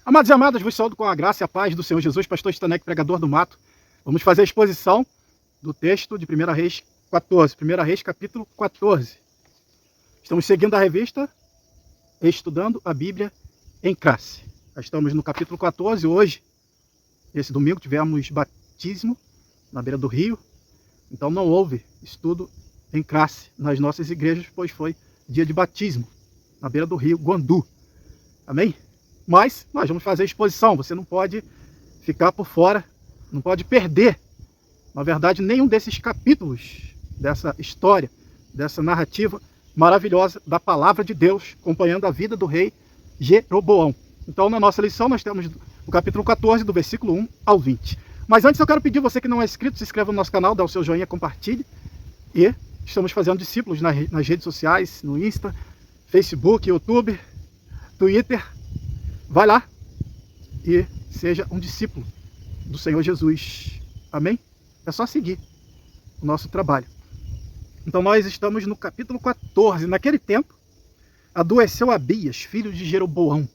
Amados e amadas, vos saúdo com a graça e a paz do Senhor Jesus, pastor Stanek, pregador do mato. Vamos fazer a exposição do texto de 1 Reis 14, 1 Reis capítulo 14. Estamos seguindo a revista, estudando a Bíblia em classe. Estamos no capítulo 14, hoje, esse domingo, tivemos batismo na beira do rio, então não houve estudo em classe nas nossas igrejas, pois foi dia de batismo, na beira do rio Guandu. Amém? Mas nós vamos fazer a exposição, você não pode ficar por fora, não pode perder, na verdade, nenhum desses capítulos dessa história, dessa narrativa maravilhosa da palavra de Deus, acompanhando a vida do rei Jeroboão. Então, na nossa lição, nós temos o capítulo 14, do versículo 1 ao 20. Mas antes eu quero pedir você que não é inscrito, se inscreva no nosso canal, dá o seu joinha, compartilhe. E estamos fazendo discípulos nas redes sociais, no Insta, Facebook, YouTube, Twitter. Vai lá e seja um discípulo do Senhor Jesus. Amém? É só seguir o nosso trabalho. Então nós estamos no capítulo 14. Naquele tempo, adoeceu Abias, filho de Jeroboão.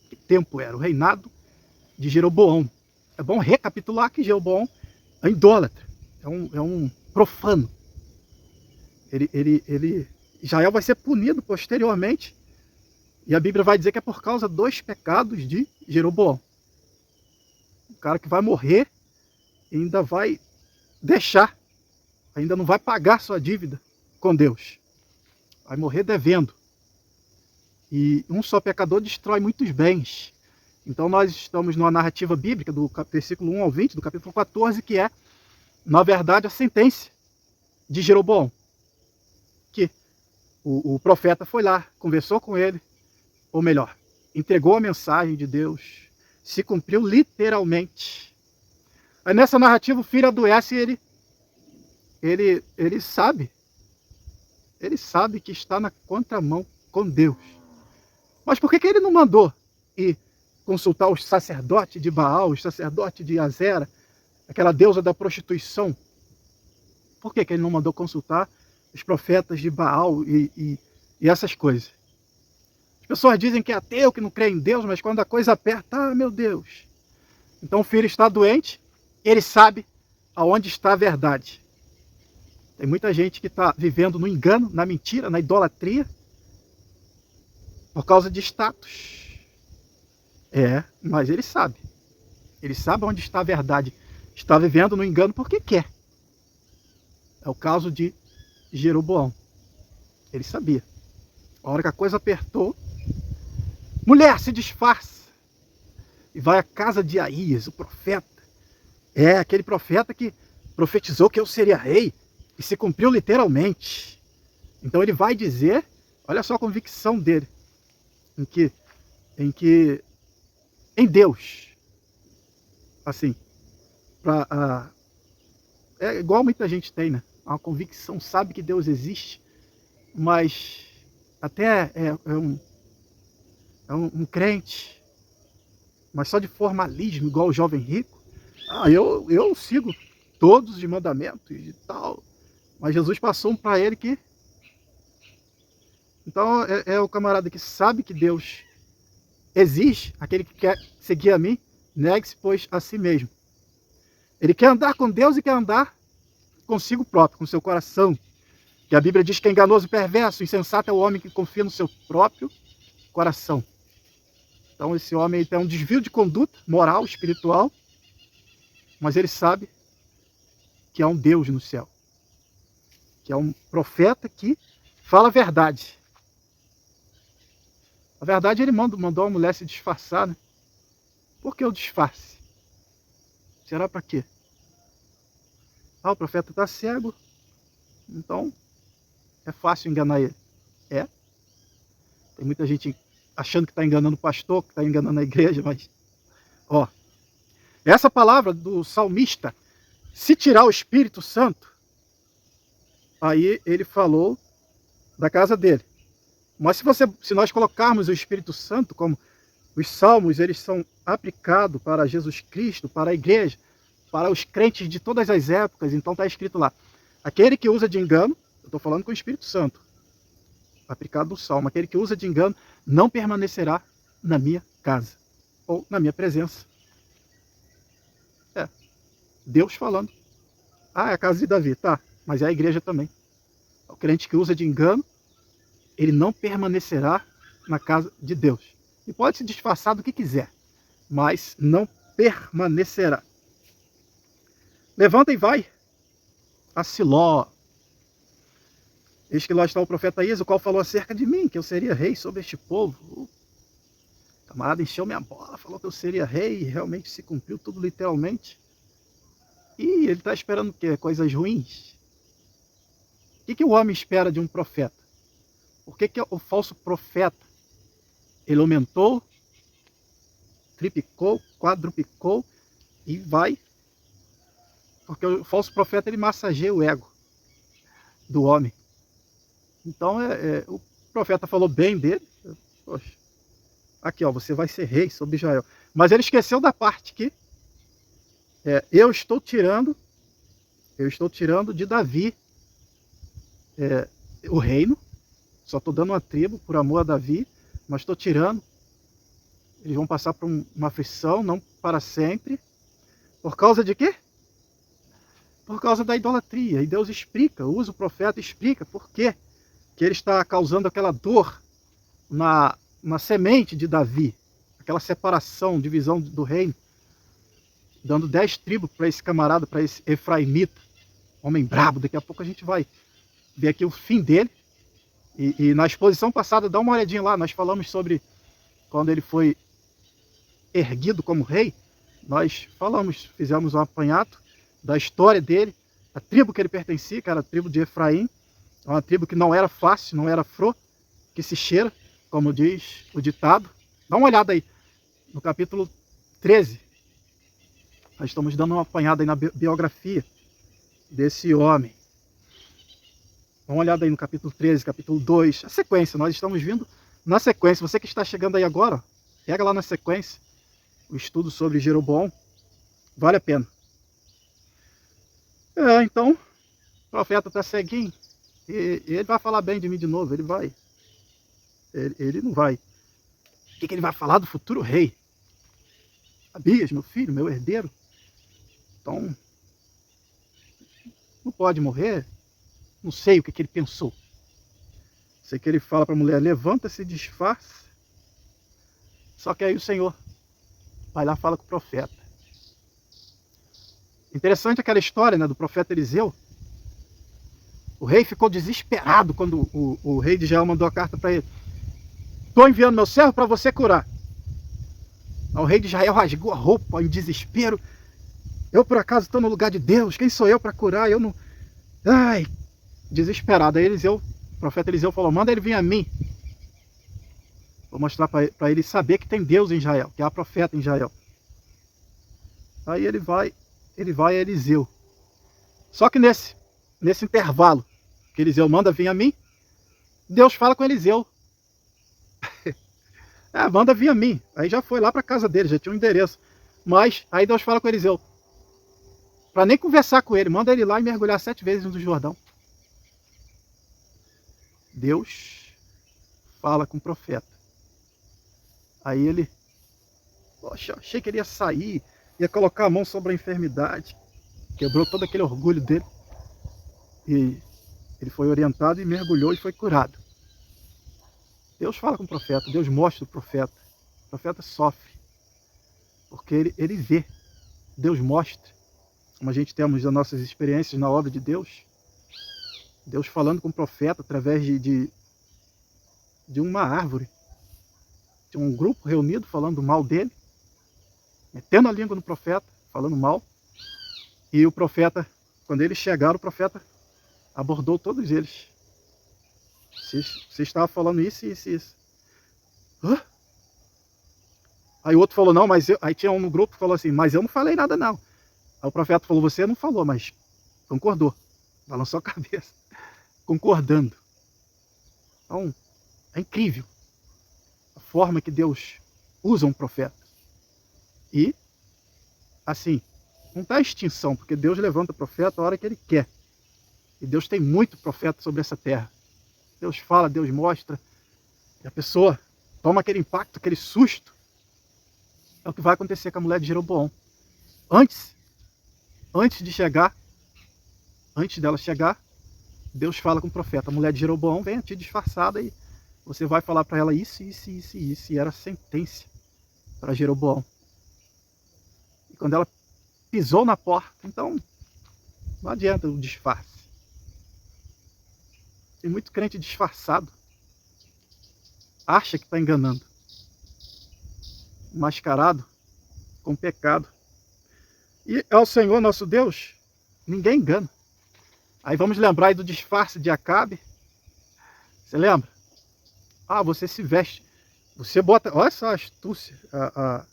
Que tempo era? O reinado de Jeroboão. É bom recapitular que Jeroboão é idólatra. É um profano. Israel vai ser punido posteriormente. E a Bíblia vai dizer que é por causa dos pecados de Jeroboão. O cara que vai morrer ainda vai deixar, ainda não vai pagar sua dívida com Deus. Vai morrer devendo. E um só pecador destrói muitos bens. Então nós estamos numa narrativa bíblica do versículo 1 ao 20, do capítulo 14, que é, na verdade, a sentença de Jeroboão. Que o profeta foi lá, conversou com ele, ou melhor, entregou a mensagem de Deus, se cumpriu literalmente. Aí nessa narrativa o filho adoece e ele sabe que está na contramão com Deus. Mas por que ele não mandou ir consultar os sacerdotes de Baal, os sacerdotes de Azera, aquela deusa da prostituição? Por que ele não mandou consultar os profetas de Baal e essas coisas? As pessoas dizem que é ateu, que não crê em Deus, mas quando a coisa aperta, ah, meu Deus. Então o filho está doente, ele sabe aonde está a verdade. Tem muita gente que está vivendo no engano, na mentira, na idolatria, por causa de status. Mas ele sabe. Ele sabe onde está a verdade. Está vivendo no engano porque quer. É o caso de Jeroboão. Ele sabia. A hora que a coisa apertou, mulher, se disfarça e vai à casa de Aías, o profeta. Aquele profeta que profetizou que eu seria rei e se cumpriu literalmente. Então ele vai dizer, olha só a convicção dele, em Deus, assim, é igual muita gente tem, né? Uma convicção, sabe que Deus existe, mas até um crente, mas só de formalismo, igual o jovem rico. Eu sigo todos os mandamentos e tal, mas Jesus passou um para ele que... Então é o camarada que sabe que Deus existe, aquele que quer seguir a mim, negue-se, pois, a si mesmo. Ele quer andar com Deus e quer andar consigo próprio, com seu coração. Que a Bíblia diz que é enganoso e perverso, insensato é o homem que confia no seu próprio coração. Então esse homem tem um desvio de conduta moral, espiritual, mas ele sabe que há um Deus no céu, que é um profeta que fala a verdade. A verdade, ele mandou a mulher se disfarçar, né? Por que o disfarce? Será para quê? O profeta está cego, então é fácil enganar ele. Tem muita gente achando que está enganando o pastor, que está enganando a igreja, mas... essa palavra do salmista, se tirar o Espírito Santo, aí ele falou da casa dele. Mas se nós colocarmos o Espírito Santo, como os salmos, eles são aplicados para Jesus Cristo, para a igreja, para os crentes de todas as épocas, então está escrito lá, aquele que usa de engano, eu estou falando com o Espírito Santo, aplicado no salmo, aquele que usa de engano não permanecerá na minha casa. ou na minha presença. É, Deus falando. Ah, é a casa de Davi, tá, mas é a igreja também. O crente que usa de engano, ele não permanecerá na casa de Deus. E pode se disfarçar do que quiser, mas não permanecerá. Levanta e vai a Siló. Eis que lá está o profeta Isaías, o qual falou acerca de mim, que eu seria rei sobre este povo. O camarada encheu minha bola, falou que eu seria rei, e realmente se cumpriu tudo literalmente. E ele está esperando o quê? Coisas ruins? O que o homem espera de um profeta? Por que o falso profeta, ele aumentou, triplicou, quadruplicou e vai? Porque o falso profeta, ele massageia o ego do homem. Então, o profeta falou bem dele. Poxa, aqui, ó, você vai ser rei sobre Israel. Mas ele esqueceu da parte que eu estou tirando de Davi o reino. Só estou dando uma tribo por amor a Davi, mas estou tirando. Eles vão passar por uma aflição, não para sempre. Por causa de quê? Por causa da idolatria. E Deus explica, usa o profeta e explica por quê que ele está causando aquela dor na semente de Davi, aquela separação, divisão do reino, dando 10 tribos para esse camarada, para esse efraimita, homem brabo. Daqui a pouco a gente vai ver aqui o fim dele. E na exposição passada, dá uma olhadinha lá, nós falamos sobre quando ele foi erguido como rei. Nós falamos, fizemos um apanhado da história dele, a tribo que ele pertencia, que era a tribo de Efraim, uma tribo que não era fácil, não era fro, que se cheira, como diz o ditado. Dá uma olhada aí, no capítulo 13. Nós estamos dando uma apanhada aí na biografia desse homem. Dá uma olhada aí no capítulo 13, capítulo 2, a sequência, nós estamos vindo na sequência. Você que está chegando aí agora, pega lá na sequência o estudo sobre Jeroboão, vale a pena. Então, o profeta está ceguinho, e ele vai falar bem de mim de novo, ele vai. Ele não vai. O que ele vai falar do futuro rei? Abias, meu filho, meu herdeiro. Então, não pode morrer. Não sei o que ele pensou. Sei que ele fala para a mulher, levanta-se e disfarce. Só que aí o Senhor vai lá e fala com o profeta. Interessante aquela história, né, do profeta Eliseu. O rei ficou desesperado quando o rei de Israel mandou a carta para ele. Estou enviando meu servo para você curar. O rei de Israel rasgou a roupa em desespero. Eu por acaso estou no lugar de Deus? Quem sou eu para curar? Eu não... Ai, desesperado. Aí o profeta Eliseu falou, manda ele vir a mim. Vou mostrar para ele saber que tem Deus em Israel, que há profeta em Israel. Aí ele vai a Eliseu. Só que nesse intervalo, que Eliseu manda vir a mim, Deus fala com Eliseu. Manda vir a mim. Aí já foi lá para a casa dele, já tinha um endereço. Mas aí Deus fala com Eliseu, para nem conversar com ele, manda ele lá e mergulhar 7 vezes no Jordão. Deus fala com o profeta. Aí ele, poxa, achei que ele ia sair, ia colocar a mão sobre a enfermidade. Quebrou todo aquele orgulho dele. E ele foi orientado e mergulhou e foi curado. Deus fala com o profeta, Deus mostra o profeta. O profeta sofre, porque ele vê. Deus mostra. Como a gente temos as nossas experiências na obra de Deus. Deus falando com o profeta através de uma árvore. De um grupo reunido falando mal dele. Metendo a língua no profeta, falando mal. E o profeta, quando eles chegaram, o profeta abordou todos eles. Você estava falando isso, isso, isso. Hã? Aí o outro falou, não, mas aí tinha um no grupo que falou assim, mas eu não falei nada não. Aí o profeta falou, você não falou, mas concordou. Balançou a cabeça. Concordando. Então, é incrível a forma que Deus usa um profeta. E, assim, não está em extinção, porque Deus levanta profeta a hora que Ele quer. E Deus tem muito profeta sobre essa terra. Deus fala, Deus mostra. E a pessoa toma aquele impacto, aquele susto. É o que vai acontecer com a mulher de Jeroboão. Antes de chegar, antes dela chegar, Deus fala com o profeta: a mulher de Jeroboão vem a ti disfarçada e você vai falar para ela isso, isso, isso e isso. E era sentença para Jeroboão. E quando ela pisou na porta, então não adianta o disfarce. Tem muito crente disfarçado. Acha que está enganando. Mascarado com pecado. E ao Senhor nosso Deus, ninguém engana. Aí vamos lembrar aí do disfarce de Acabe. Você lembra? Ah, você se veste. Você bota... Olha só a astúcia. A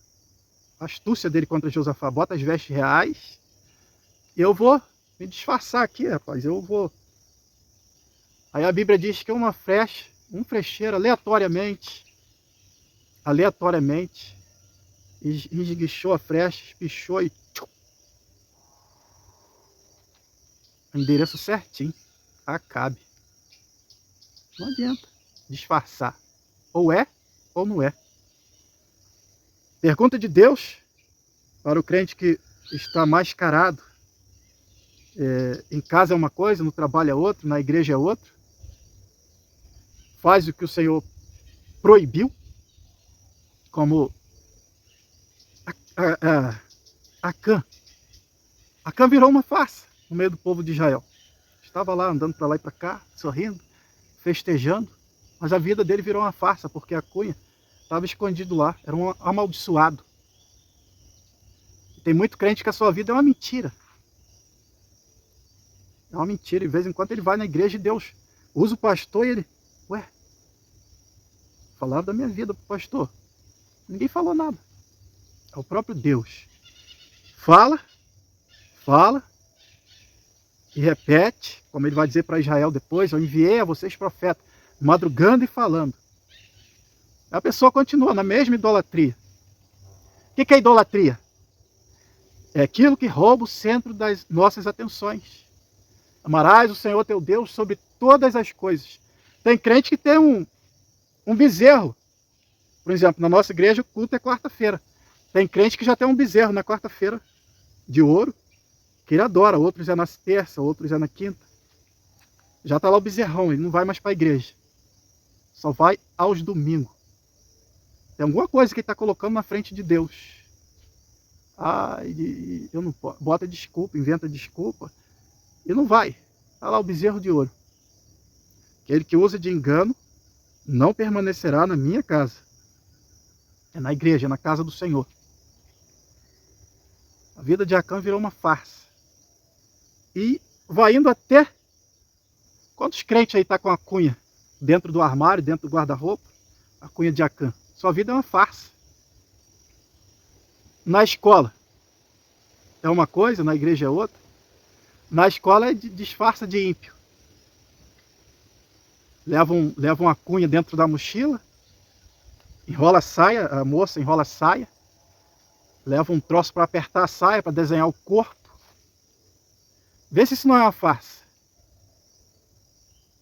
astúcia dele contra Josafá. Bota as vestes reais. E eu vou me disfarçar aqui, rapaz. Eu vou... Aí a Bíblia diz que uma flecha, um frecheiro, aleatoriamente, esguichou a flecha, espichou e... Endereço certinho. Acabe. Não adianta disfarçar. Ou é, ou não é. Pergunta de Deus para o crente que está mascarado. Em casa é uma coisa, no trabalho é outra, na igreja é outra. Faz o que o Senhor proibiu. Como Acã. Acã virou uma farsa no meio do povo de Israel. Estava lá andando para lá e para cá, sorrindo, festejando, mas a vida dele virou uma farsa, porque a cunha estava escondido lá, era um amaldiçoado. E tem muito crente que a sua vida é uma mentira. É uma mentira, e de vez em quando ele vai na igreja e Deus usa o pastor e ele... Ué, falaram da minha vida para o pastor. Ninguém falou nada. É o próprio Deus. Fala e repete, como ele vai dizer para Israel depois: eu enviei a vocês profetas, madrugando e falando. A pessoa continua na mesma idolatria. O que é idolatria? É aquilo que rouba o centro das nossas atenções. Amarás o Senhor teu Deus sobre todas as coisas. Tem crente que tem um bezerro. Por exemplo, na nossa igreja o culto é quarta-feira. Tem crente que já tem um bezerro na quarta-feira de ouro, que ele adora. Outros é na terça, outros é na quinta. Já está lá o bezerrão, ele não vai mais para a igreja. Só vai aos domingos. Tem alguma coisa que ele está colocando na frente de Deus. Ah, eu não posso. Bota desculpa, inventa desculpa. E não vai. Está lá o bezerro de ouro. Aquele que usa de engano não permanecerá na minha casa. É na igreja, é na casa do Senhor. A vida de Acã virou uma farsa. E vai indo até... Quantos crentes aí tá com a cunha dentro do armário, dentro do guarda-roupa? A cunha de Acã. Sua vida é uma farsa. Na escola é uma coisa, na igreja é outra. Na escola é disfarça de ímpio. Levam a cunha dentro da mochila, enrola a saia, a moça enrola a saia, leva um troço para apertar a saia, para desenhar o corpo. Vê se isso não é uma farsa.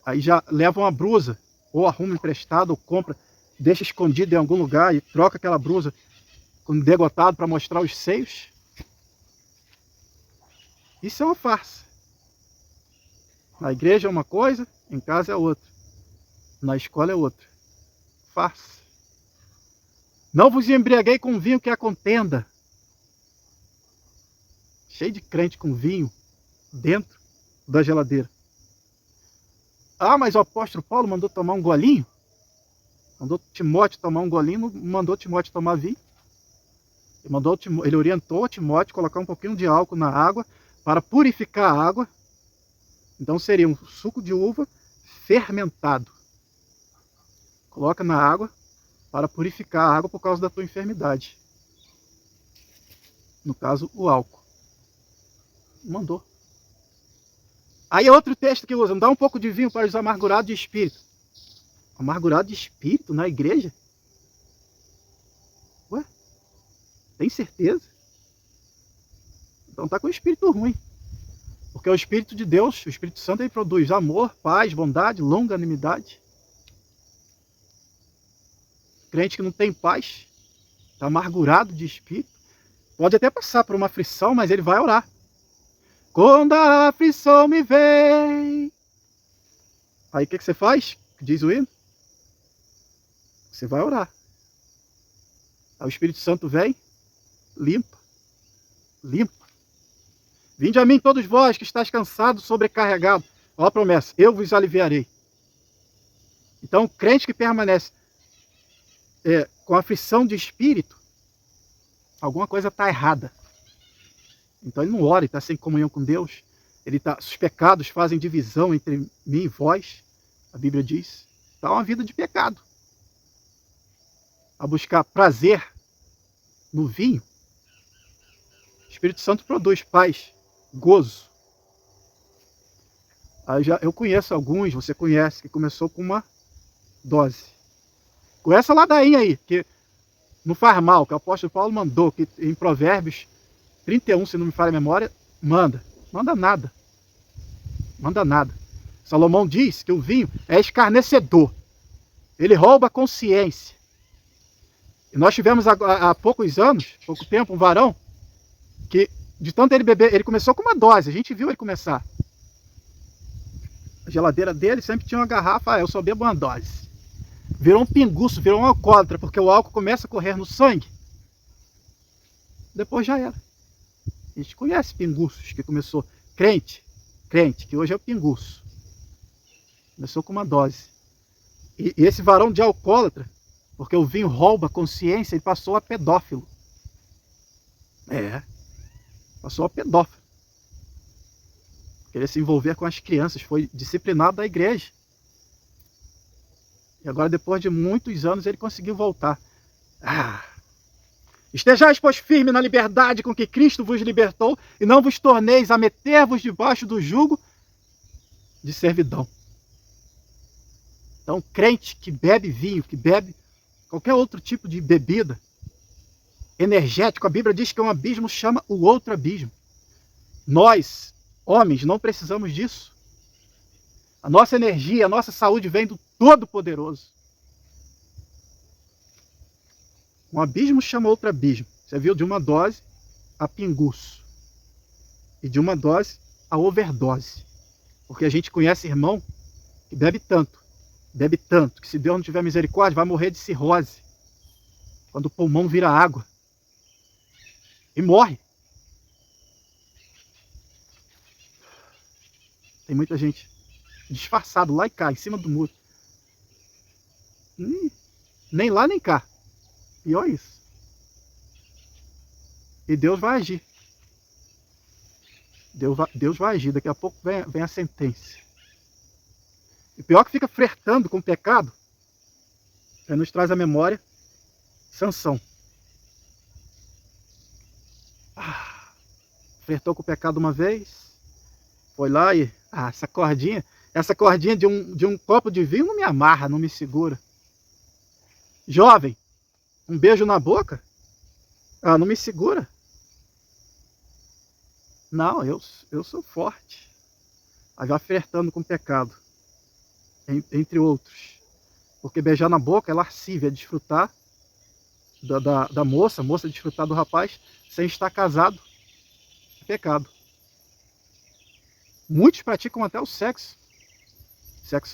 Aí já leva uma blusa, ou arruma emprestado, ou compra, deixa escondido em algum lugar e troca aquela blusa com degotado para mostrar os seios. Isso é uma farsa. Na igreja é uma coisa, em casa é outra. Na escola é outra. Farsa. Não vos embriaguei com vinho que é a contenda. Cheio de crente com vinho dentro da geladeira. Ah, mas o apóstolo Paulo mandou tomar um golinho? Mandou Timóteo tomar um golinho, não mandou Timóteo tomar vinho. Ele orientou Timóteo a colocar um pouquinho de álcool na água para purificar a água. Então seria um suco de uva fermentado. Coloca na água para purificar a água por causa da tua enfermidade. No caso, o álcool. Mandou. Aí é outro texto que usa: não dá um pouco de vinho para os amargurados de espírito. Amargurado de espírito na igreja? Ué? Tem certeza? Então tá com o espírito ruim. Porque o Espírito de Deus, o Espírito Santo, ele produz amor, paz, bondade, longanimidade. Crente que não tem paz, está amargurado de espírito, pode até passar por uma aflição, mas ele vai orar. Quando a aflição me vem. Aí o que você faz? Diz o hino. Você vai orar. Aí o Espírito Santo vem, limpa. Vinde a mim todos vós que estáis cansados, sobrecarregados. Olha a promessa, eu vos aliviarei. Então o crente que permanece com aflição de espírito, alguma coisa está errada. Então ele não ora, ele está sem comunhão com Deus. Os pecados fazem divisão entre mim e vós, a Bíblia diz. Está uma vida de pecado. A buscar prazer no vinho. O Espírito Santo produz paz, gozo. Eu conheço alguns, você conhece, que começou com uma dose. Com essa ladainha aí, que não faz mal, que o apóstolo Paulo mandou, que em Provérbios 31, se não me falha a memória, manda nada. Salomão diz que o vinho é escarnecedor. Ele rouba a consciência. E nós tivemos há pouco tempo, um varão, que de tanto ele beber, ele começou com uma dose, a gente viu ele começar. A geladeira dele sempre tinha uma garrafa, eu só bebo uma dose. Virou um pinguço, virou um alcoólatra, porque o álcool começa a correr no sangue. Depois já era. A gente conhece pinguços que começou, crente, que hoje é o pinguço. Começou com uma dose. E esse varão de alcoólatra, porque o vinho rouba a consciência, ele passou a pedófilo. Passou a pedófilo. Queria se envolver com as crianças, foi disciplinado da igreja. E agora, depois de muitos anos, ele conseguiu voltar. Estejais, pois, firme na liberdade com que Cristo vos libertou, e não vos torneis a meter-vos debaixo do jugo de servidão. Então, crente que bebe vinho, que bebe qualquer outro tipo de bebida, energético, a Bíblia diz que um abismo chama o outro abismo. Nós, homens, não precisamos disso. A nossa energia, a nossa saúde vem do Todo-Poderoso. Um abismo chama outro abismo. Você viu, de uma dose a pinguço. E de uma dose a overdose. Porque a gente conhece irmão que bebe tanto, que se Deus não tiver misericórdia, vai morrer de cirrose. Quando o pulmão vira água. E morre. Tem muita gente disfarçado lá e cá, em cima do muro. Nem lá nem cá. Pior isso. E Deus vai agir. Deus vai agir. Daqui a pouco vem a sentença. E pior que fica flertando com o pecado, nos traz à memória Sansão. Flertou com o pecado uma vez, foi lá e essa cordinha de um copo de vinho não me amarra, não me segura. Jovem, um beijo na boca, não me segura. Não, eu sou forte. Aí vai flertando com o pecado, entre outros. Porque beijar na boca é lascívia, é desfrutar da moça, a moça desfrutar do rapaz sem estar casado. É pecado. Muitos praticam até o sexo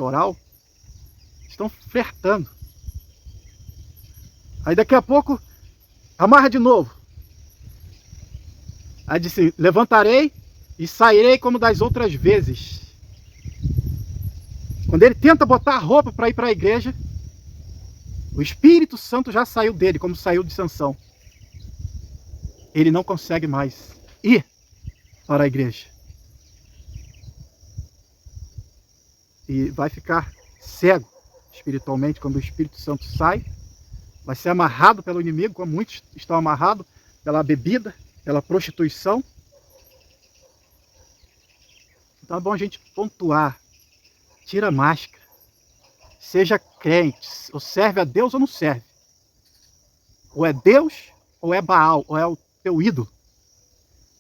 oral, estão flertando. Aí daqui a pouco amarra de novo. Aí disse: levantarei e sairei como das outras vezes. Quando ele tenta botar a roupa para ir para a igreja, o Espírito Santo já saiu dele, como saiu de Sansão. Ele não consegue mais ir para a igreja. E vai ficar cego espiritualmente quando o Espírito Santo sai. Vai ser amarrado pelo inimigo, como muitos estão amarrados pela bebida, pela prostituição. Então é bom a gente pontuar. Tira a máscara. Seja crente. Ou serve a Deus ou não serve. Ou é Deus ou é Baal, ou é o teu ídolo.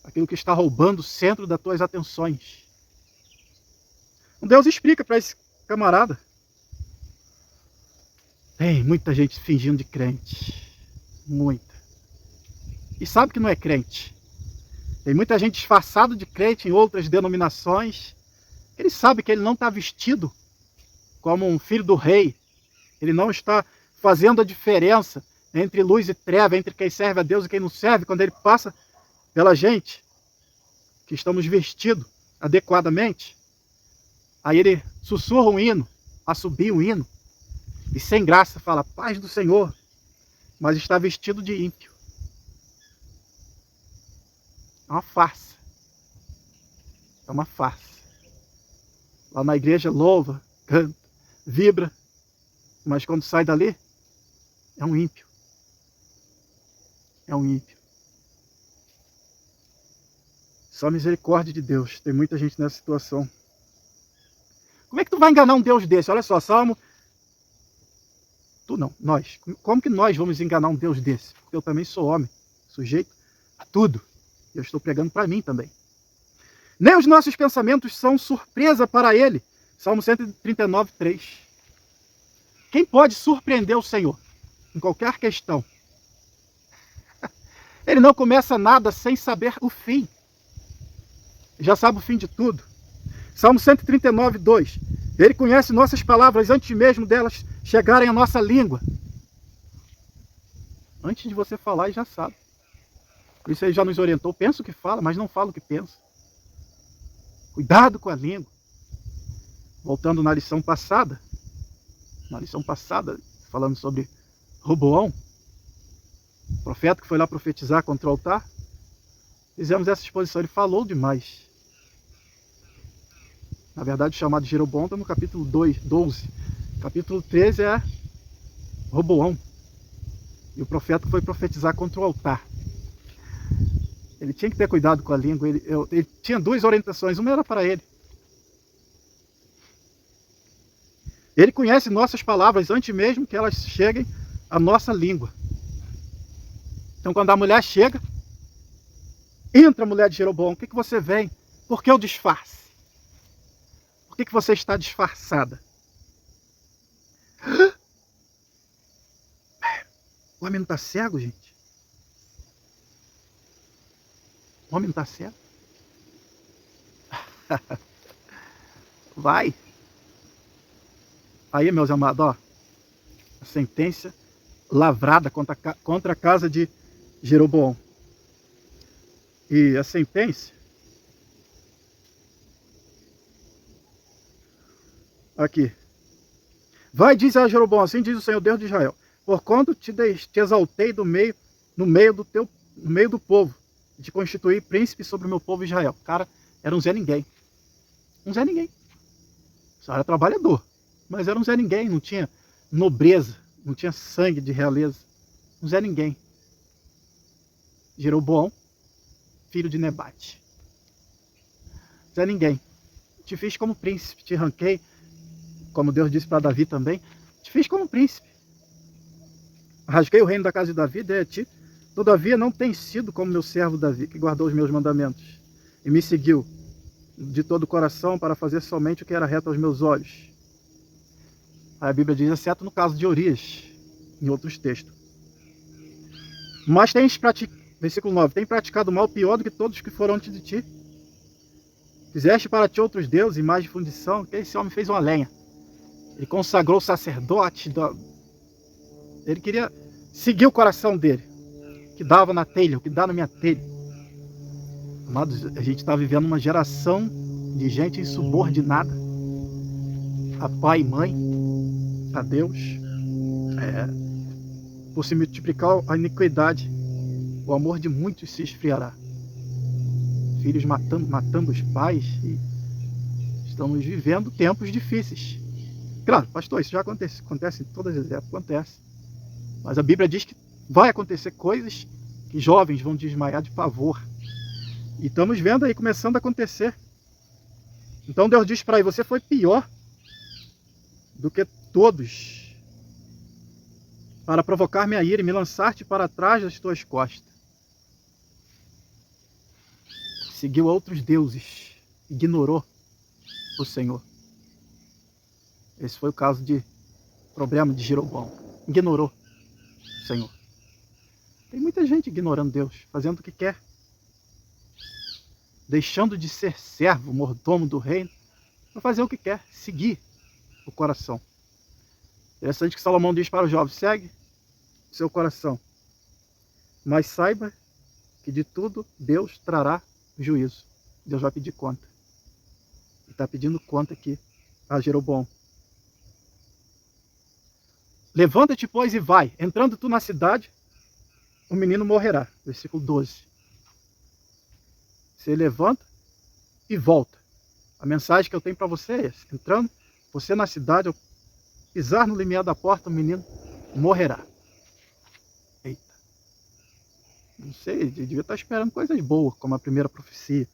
Aquilo que está roubando o centro das tuas atenções. Deus explica para esse camarada. Tem muita gente fingindo de crente. Muita. e sabe que não é crente. Tem muita gente disfarçada de crente em outras denominações. Ele sabe que ele não está vestido como um filho do rei. Ele não está fazendo a diferença entre luz e treva, entre quem serve a Deus e quem não serve, quando ele passa pela gente, que estamos vestidos adequadamente. Aí ele sussurra um hino, assobia um hino, e sem graça fala, paz do Senhor, mas está vestido de ímpio. É uma farsa. É uma farsa. Lá na igreja louva, canta, vibra, mas quando sai dali, é um ímpio. É um ímpio. Só misericórdia de Deus. Tem muita gente nessa situação. Como é que tu vai enganar um Deus desse? Olha só, Salmo... Tu não, nós. Como que nós vamos enganar um Deus desse? Porque eu também sou homem, sujeito a tudo. E eu estou pregando para mim também. Nem os nossos pensamentos são surpresa para Ele. Salmo 139, 3. Quem pode surpreender o Senhor? Em qualquer questão. Ele não começa nada sem saber o fim. Já sabe o fim de tudo. Salmo 139, 2. Ele conhece nossas palavras antes mesmo delas chegarem à nossa língua. Antes de você falar, ele já sabe. Por isso ele já nos orientou. Pensa o que fala, mas não fala o que pensa. Cuidado com a língua. Voltando na lição passada. Falando sobre Roboão, o profeta que foi lá profetizar contra o altar. Fizemos essa exposição. Ele falou demais. Na verdade, o chamado de Jeroboão está no capítulo 12. Capítulo 13 é Roboão. E o profeta foi profetizar contra o altar. Ele tinha que ter cuidado com a língua. Ele tinha duas orientações. Uma era para ele. Ele conhece nossas palavras antes mesmo que elas cheguem à nossa língua. Então, quando a mulher chega, entra a mulher de Jeroboão. O que você vem? Por que o disfarce? Por que você está disfarçada? O homem não está cego, gente? O homem não está cego? Vai. Aí, meus amados, ó, a sentença lavrada contra a casa de Jeroboão. E a sentença... Aqui. Vai, diz a Jeroboão, assim diz o Senhor Deus de Israel, porquanto te exaltei no meio do povo, e te constituí príncipe sobre o meu povo Israel. O cara era um Zé Ninguém. Um Zé Ninguém. Só era trabalhador, mas era um Zé Ninguém, não tinha nobreza, não tinha sangue de realeza. Um Zé Ninguém. Jeroboão, filho de Nebate. Zé Ninguém. Te fiz como príncipe, te ranquei, como Deus disse para Davi também, te fiz como príncipe. Rasguei o reino da casa de Davi, dei a ti. Todavia não tem sido como meu servo Davi, que guardou os meus mandamentos e me seguiu de todo o coração para fazer somente o que era reto aos meus olhos. Aí a Bíblia diz, exceto no caso de Urias, em outros textos. Mas versículo 9, tem praticado mal pior do que todos que foram antes de ti. Fizeste para ti outros deuses, imagem de fundição, que esse homem fez uma lenha. Ele consagrou o sacerdote, ele queria seguir o coração dele, que dava na telha, o que dá na minha telha. Amados, a gente está vivendo uma geração de gente insubordinada a pai e mãe, a Deus. Por se multiplicar a iniquidade, o amor de muitos se esfriará. Filhos matando os pais, e estamos vivendo tempos difíceis. Claro, pastor, isso já acontece em todas as épocas, acontece. Mas a Bíblia diz que vai acontecer coisas que jovens vão desmaiar de pavor. E estamos vendo aí, começando a acontecer. Então Deus diz para aí, você foi pior do que todos, para provocar minha ira e me lançar-te para trás das tuas costas. Seguiu outros deuses, ignorou o Senhor. Esse foi o problema de Jeroboão. Ignorou o Senhor. Tem muita gente ignorando Deus, fazendo o que quer, deixando de ser servo, mordomo do reino, para fazer o que quer, seguir o coração. Interessante que Salomão diz para o jovem: segue o seu coração, mas saiba que de tudo Deus trará juízo. Deus vai pedir conta. Ele está pedindo conta aqui a Jeroboão. Levanta-te, pois, e vai. Entrando tu na cidade, o menino morrerá. Versículo 12. Você levanta e volta. A mensagem que eu tenho para você é essa: entrando, você na cidade, ao pisar no limiar da porta, o menino morrerá. Eita. Não sei, devia estar esperando coisas boas, como a primeira profecia.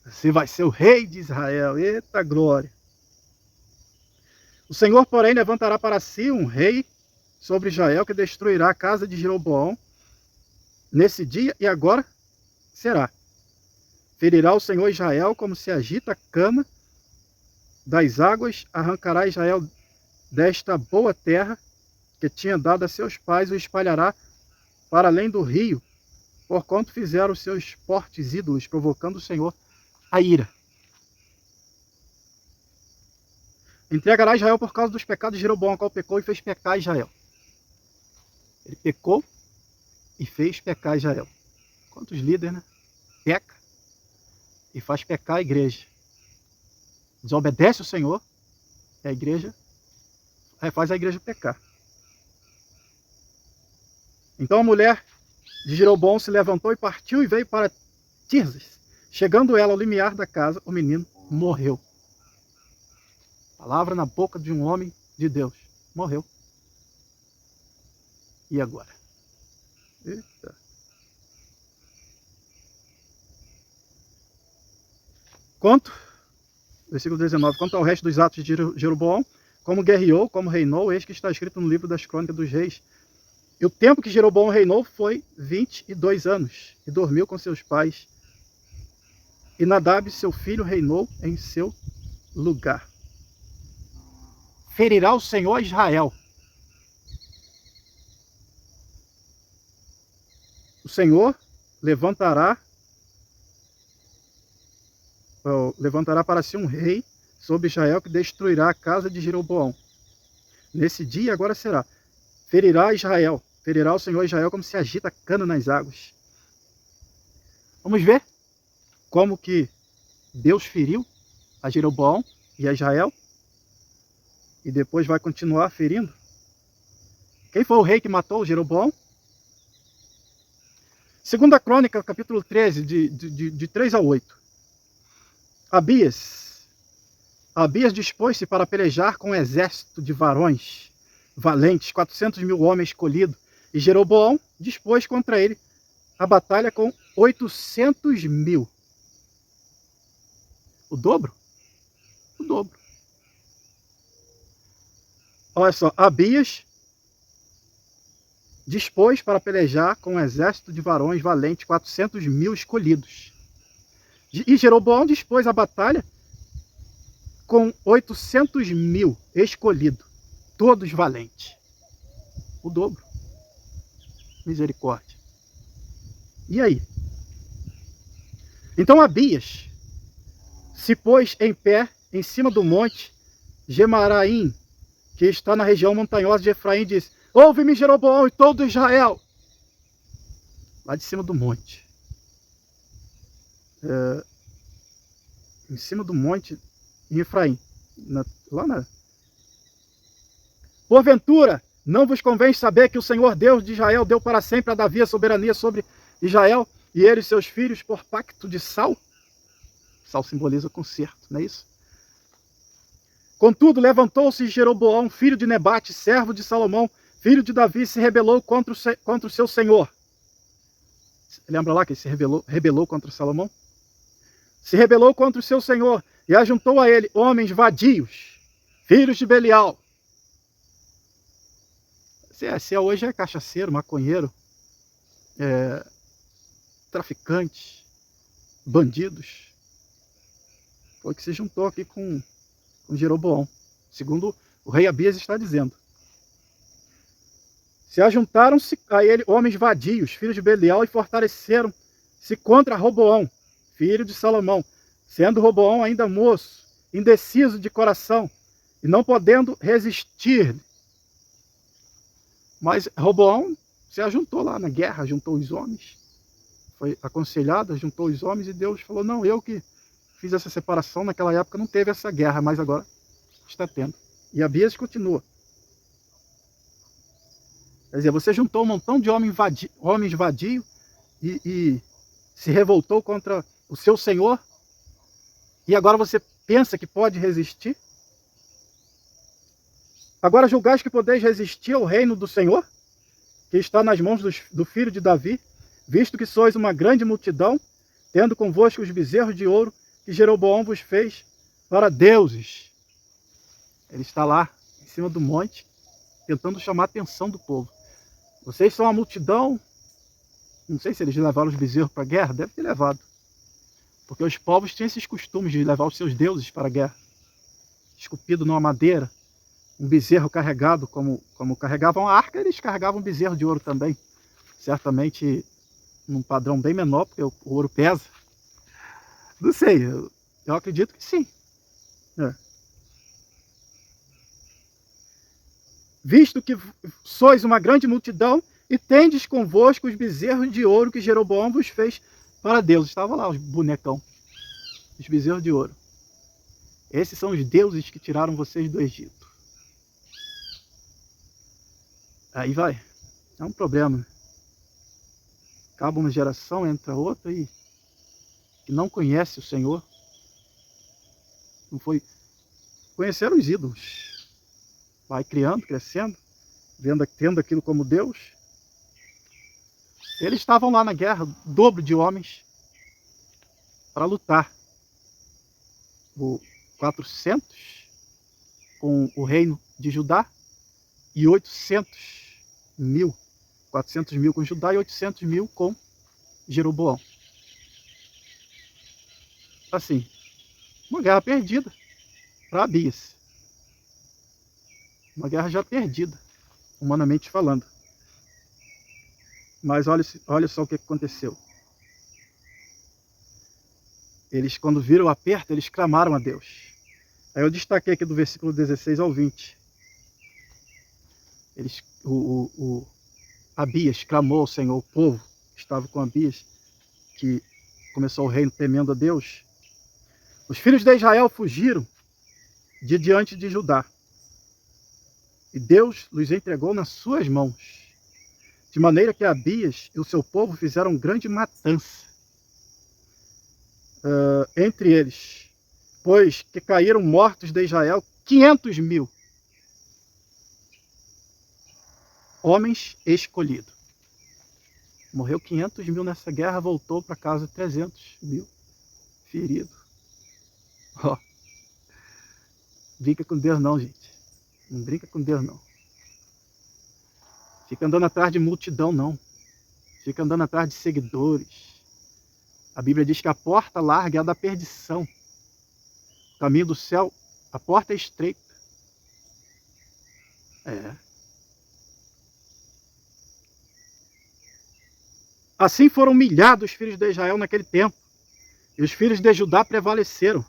Você vai ser o rei de Israel. Eita glória. O Senhor, porém, levantará para si um rei sobre Israel, que destruirá a casa de Jeroboão nesse dia, e agora será. Ferirá o Senhor Israel como se agita a cana das águas, arrancará Israel desta boa terra que tinha dado a seus pais, o espalhará para além do rio, porquanto fizeram os seus fortes ídolos, provocando o Senhor a ira. Entregará Israel por causa dos pecados de Jeroboão, a qual pecou e fez pecar Israel. Ele pecou e fez pecar Israel. Quantos líderes, né? Peca e faz pecar a igreja. Desobedece o Senhor e a igreja faz a igreja pecar. Então a mulher de Jeroboão se levantou e partiu e veio para Tirzes. Chegando ela ao limiar da casa, o menino morreu. Palavra na boca de um homem de Deus. Morreu. E agora? Eita. Versículo 19, quanto ao resto dos atos de Jeroboão, como guerreou, como reinou, eis que está escrito no livro das crônicas dos reis. E o tempo que Jeroboão reinou foi 22 anos, e dormiu com seus pais. E Nadab, seu filho, reinou em seu lugar. Ferirá o Senhor Israel. O Senhor levantará para si um rei sobre Israel, que destruirá a casa de Jeroboão. Nesse dia agora será. Ferirá o Senhor Israel como se agita a cana nas águas. Vamos ver como que Deus feriu a Jeroboão e a Israel, e depois vai continuar ferindo. Quem foi o rei que matou Jeroboão? Segunda Crônica, capítulo 13, de 3 a 8. Abias dispôs-se para pelejar com um exército de varões valentes, 400.000 homens escolhidos, e Jeroboão dispôs contra ele a batalha com 800.000. O dobro? O dobro. Olha só, Abias dispôs para pelejar com um exército de varões valentes, 400.000 escolhidos. E Jeroboão dispôs a batalha com 800.000 escolhidos, todos valentes. O dobro. Misericórdia. E aí? Então Abias se pôs em pé em cima do monte Gemaraim, que está na região montanhosa de Efraim, e disse: ouve-me, Jeroboão e todo Israel. Lá de cima do monte. Em cima do monte em Efraim. Porventura, não vos convém saber que o Senhor Deus de Israel deu para sempre a Davi a soberania sobre Israel e ele e seus filhos por pacto de sal? Sal simboliza conserto, não é isso? Contudo, levantou-se Jeroboão, filho de Nebate, servo de Salomão, filho de Davi, e se rebelou contra o seu senhor. Lembra lá que ele se rebelou contra Salomão? Se rebelou contra o seu senhor e ajuntou a ele homens vadios, filhos de Belial. Se hoje é cachaceiro, maconheiro, traficante, bandidos. Foi que se juntou aqui com Jeroboão, segundo o rei Abias está dizendo. Se ajuntaram-se a ele homens vadios, filhos de Belial, e fortaleceram-se contra Roboão, filho de Salomão, sendo Roboão ainda moço, indeciso de coração, e não podendo resistir. Mas Roboão se ajuntou lá na guerra, juntou os homens, foi aconselhado, juntou os homens, e Deus falou, não, eu que fiz essa separação, naquela época não teve essa guerra, mas agora está tendo. E Abias continua. Quer dizer, você juntou um montão de homens vadios e se revoltou contra o seu Senhor, e agora você pensa que pode resistir? Agora julgais que podeis resistir ao reino do Senhor, que está nas mãos do filho de Davi, visto que sois uma grande multidão, tendo convosco os bezerros de ouro que Jeroboão vos fez para deuses. Ele está lá, em cima do monte, tentando chamar a atenção do povo. Vocês são uma multidão, não sei se eles levaram os bezerros para a guerra, deve ter levado. Porque os povos tinham esses costumes de levar os seus deuses para a guerra. Esculpido numa madeira, um bezerro carregado, como carregavam a arca, eles carregavam um bezerro de ouro também. Certamente num padrão bem menor, porque o ouro pesa. Não sei, eu acredito que sim. Visto que sois uma grande multidão, e tendes convosco os bezerros de ouro que Jeroboão vos fez para Deus. Estava lá os bonecão, os bezerros de ouro. Esses são os deuses que tiraram vocês do Egito. Aí vai, é um problema. Acaba uma geração, entra outra e que não conhece o Senhor. Não foi conhecer os ídolos. Vai criando, crescendo, tendo aquilo como Deus. Eles estavam lá na guerra, dobro de homens, para lutar. O 400 com o reino de Judá e 800 mil. 400 mil com Judá e 800 mil com Jeroboão. Assim, uma guerra perdida para Abias. Uma guerra já perdida, humanamente falando. Mas olha só o que aconteceu. Eles, quando viram o aperto, eles clamaram a Deus. Aí eu destaquei aqui do versículo 16 ao 20. Abias clamou ao Senhor, o povo que estava com Abias, que começou o reino temendo a Deus. Os filhos de Israel fugiram de diante de Judá. E Deus os entregou nas suas mãos, de maneira que Abias e o seu povo fizeram grande matança entre eles, pois que caíram mortos de Israel 500 mil homens escolhidos. Morreu 500 mil nessa guerra, voltou para casa 300 mil feridos. Ó, brinca com Deus não, gente. Não brinca com Deus, não. Fica andando atrás de multidão, não. Fica andando atrás de seguidores. A Bíblia diz que a porta larga é a da perdição. O caminho do céu, a porta é estreita. Assim foram humilhados os filhos de Israel naquele tempo. E os filhos de Judá prevaleceram,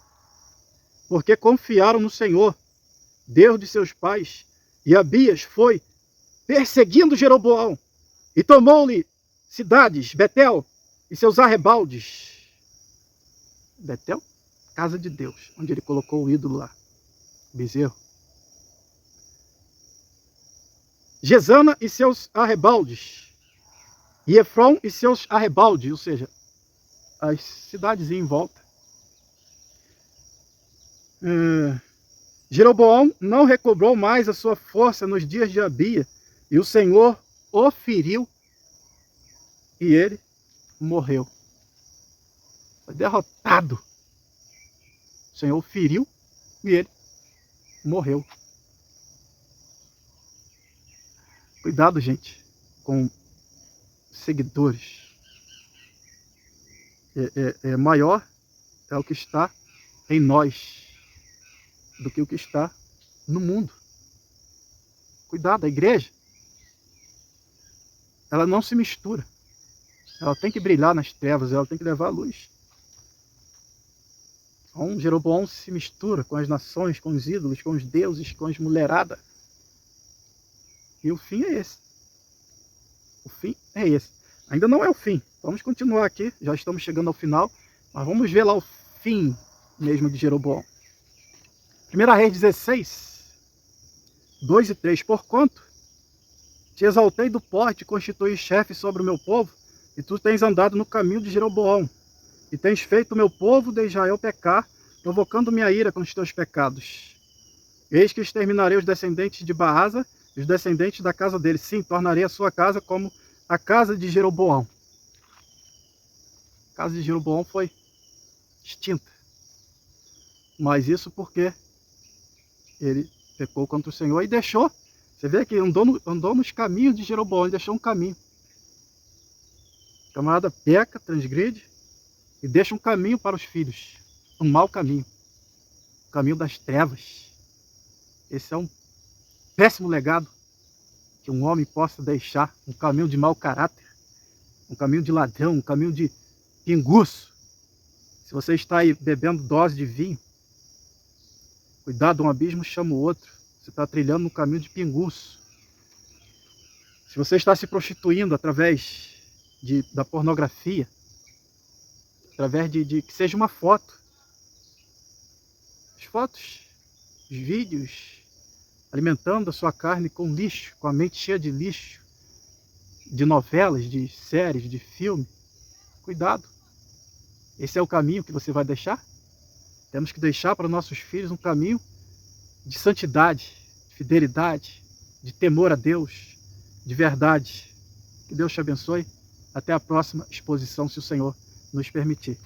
porque confiaram no Senhor, Deus de seus pais. E Abias foi perseguindo Jeroboão e tomou-lhe cidades, Betel e seus arrebaldes. Betel, casa de Deus, onde ele colocou o ídolo lá, o bezerro. Gesana e seus arrebaldes, e Efron e seus arrebaldes, ou seja, as cidades em volta. Jeroboão não recobrou mais a sua força nos dias de Abias, e o Senhor o feriu, e ele morreu. Foi derrotado. O Senhor o feriu, e ele morreu. Cuidado, gente, com seguidores. Maior é o que está em nós do que o que está no mundo. Cuidado, a igreja. ela não se mistura. Ela tem que brilhar nas trevas, ela tem que levar a luz. Então, Jeroboão se mistura com as nações, com os ídolos, com os deuses, com as mulheradas. E o fim é esse. O fim é esse. Ainda não é o fim. Vamos continuar aqui, já estamos chegando ao final, mas vamos ver lá o fim mesmo de Jeroboão. 1 Reis 16, 2 e 3. Porquanto te exaltei do porte e constituí chefe sobre o meu povo, e tu tens andado no caminho de Jeroboão, e tens feito o meu povo de Israel pecar, provocando minha ira com os teus pecados. Eis que exterminarei os descendentes de Baasa e os descendentes da casa dele. Sim, tornarei a sua casa como a casa de Jeroboão. A casa de Jeroboão foi extinta. Mas isso porque ele pecou contra o Senhor e deixou. Você vê que andou nos caminhos de Jeroboão, ele deixou um caminho. O camarada peca, transgride e deixa um caminho para os filhos. Um mau caminho. O caminho das trevas. Esse é um péssimo legado que um homem possa deixar. Um caminho de mau caráter. Um caminho de ladrão, um caminho de pinguço. Se você está aí bebendo dose de vinho, cuidado, um abismo chama o outro. Você está trilhando no caminho de pinguço. Se você está se prostituindo através da pornografia, através de que seja uma foto. As fotos, os vídeos, alimentando a sua carne com lixo, com a mente cheia de lixo, de novelas, de séries, de filme. Cuidado. Esse é o caminho que você vai deixar? Temos que deixar para nossos filhos um caminho de santidade, de fidelidade, de temor a Deus, de verdade. Que Deus te abençoe. Até a próxima exposição, se o Senhor nos permitir.